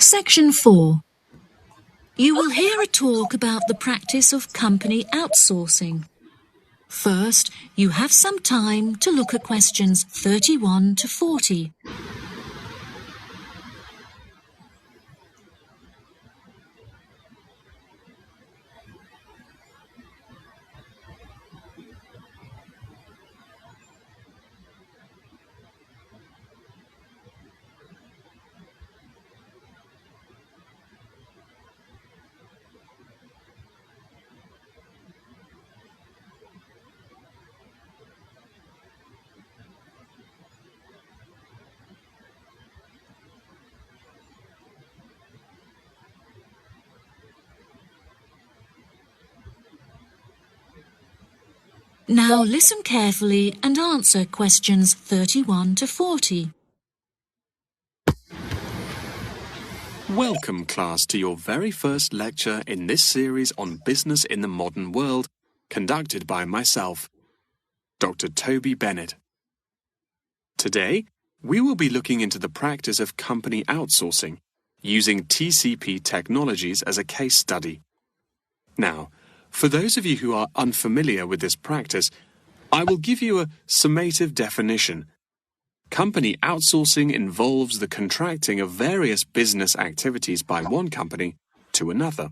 Section 4. You will hear a talk about the practice of company outsourcing. First, you have some time to look at questions 31 to 40. Now listen carefully and answer questions 31 to 40. Welcome, class, to your very first lecture in this series on business in the modern world, conducted by myself, Dr. Toby Bennett. Today, we will be looking into the practice of company outsourcing, using TCP technologies as a case study. Now, for those of you who are unfamiliar with this practice, I will give you a summative definition. Company outsourcing involves the contracting of various business activities by one company to another.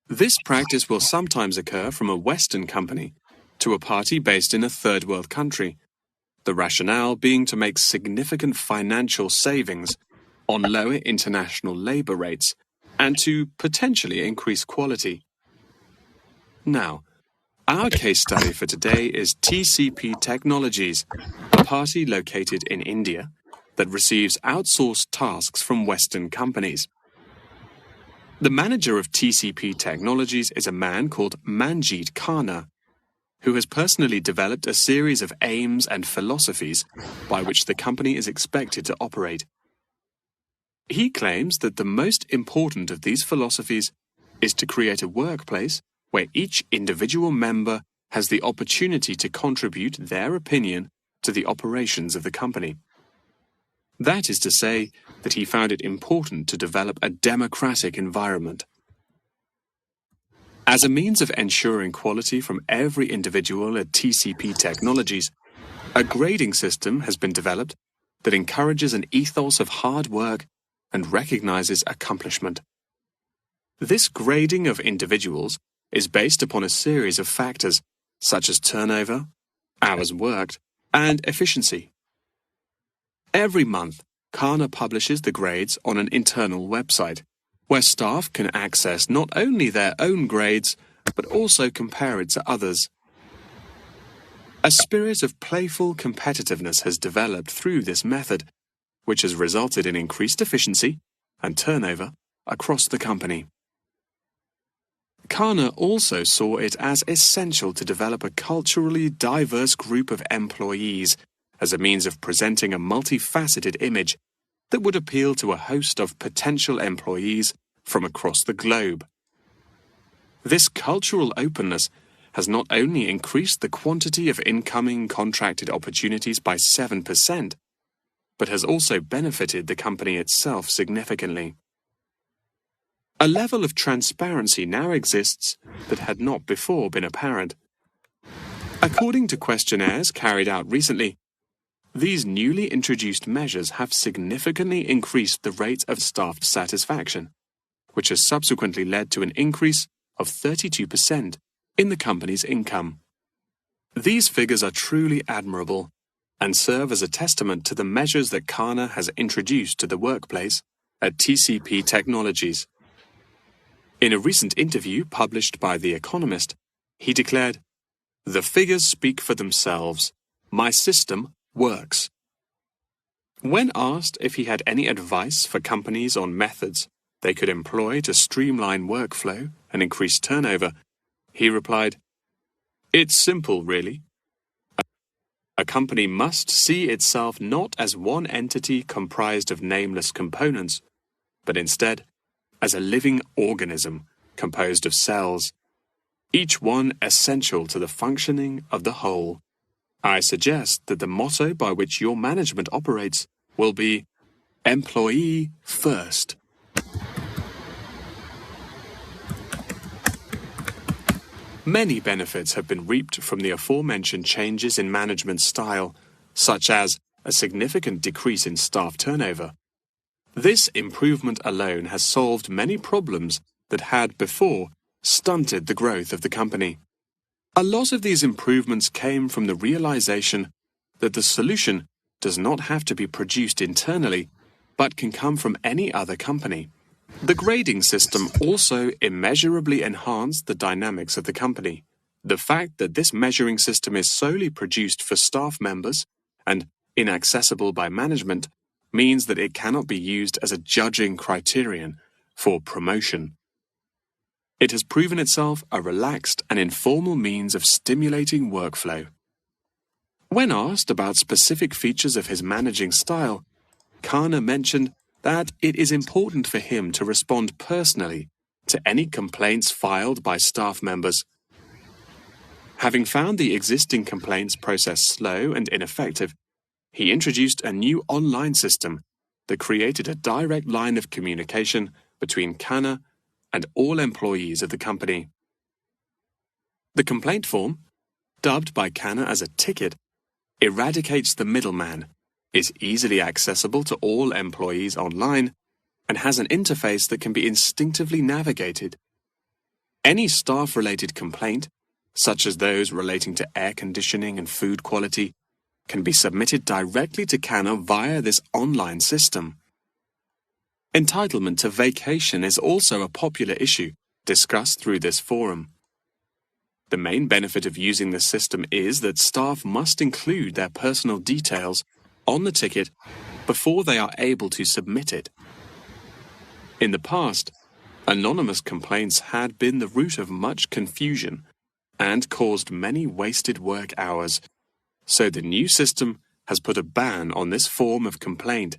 This practice will sometimes occur from a Western company to a party based in a third world country, the rationale being to make significant financial savings on lower international labor rates and to potentially increase quality. Now, our case study for today is TCP Technologies, a party located in India that receives outsourced tasks from Western companies. The manager of TCP Technologies is a man called Manjeet Khanna, who has personally developed a series of aims and philosophies by which the company is expected to operate. He claims that the most important of these philosophies is to create a workplace where each individual member has the opportunity to contribute their opinion to the operations of the company. That is to say, that he found it important to develop a democratic environment. As a means of ensuring quality from every individual at TCP Technologies, a grading system has been developed that encourages an ethos of hard work and recognizes accomplishment. This grading of individuals is based upon a series of factors such as turnover, hours worked, and efficiency. Every month, Khanna publishes the grades on an internal website, where staff can access not only their own grades, but also compare it to others. A spirit of playful competitiveness has developed through this method, which has resulted in increased efficiency and turnover across the company. Khanna also saw it as essential to develop a culturally diverse group of employees as a means of presenting a multifaceted image that would appeal to a host of potential employees from across the globe. This cultural openness has not only increased the quantity of incoming contracted opportunities by 7%, but has also benefited the company itself significantly. A level of transparency now exists that had not before been apparent. According to questionnaires carried out recently, these newly introduced measures have significantly increased the rate of staff satisfaction, which has subsequently led to an increase of 32% in the company's income. These figures are truly admirable and serve as a testament to the measures that Khanna has introduced to the workplace at TCP Technologies. In a recent interview published by The Economist, he declared, "The figures speak for themselves. My system works." When asked if he had any advice for companies on methods they could employ to streamline workflow and increase turnover, he replied, "It's simple, really. A company must see itself not as one entity comprised of nameless components, but instead as a living organism composed of cells, each one essential to the functioning of the whole. I suggest that the motto by which your management operates will be employee first, Many benefits have been reaped from the aforementioned changes in management style, such as a significant decrease in staff turnover. This improvement alone has solved many problems that had before stunted the growth of the company. A lot of these improvements came from the realization that the solution does not have to be produced internally, but can come from any other company. The grading system also immeasurably enhanced the dynamics of the company. The fact that this measuring system is solely produced for staff members and inaccessible by management means that it cannot be used as a judging criterion for promotion. It has proven itself a relaxed and informal means of stimulating workflow. When asked about specific features of his managing style, Kana mentioned that it is important for him to respond personally to any complaints filed by staff members. Having found the existing complaints process slow and ineffective, he introduced a new online system that created a direct line of communication between Kana and all employees of the company. The complaint form, dubbed by Kana as a ticket, eradicates the middleman, is easily accessible to all employees online, and has an interface that can be instinctively navigated. Any staff-related complaint, such as those relating to air conditioning and food quality, can be submitted directly to Kana via this online system. Entitlement to vacation is also a popular issue discussed through this forum. The main benefit of using this system is that staff must include their personal details on the ticket before they are able to submit it. In the past, anonymous complaints had been the root of much confusion and caused many wasted work hours, so the new system has put a ban on this form of complaint.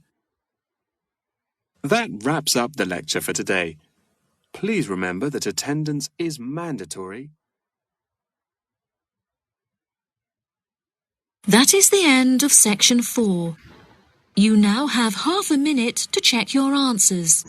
That wraps up the lecture for today. Please remember that attendance is mandatory. That is the end of section 4. You now have half a minute to check your answers.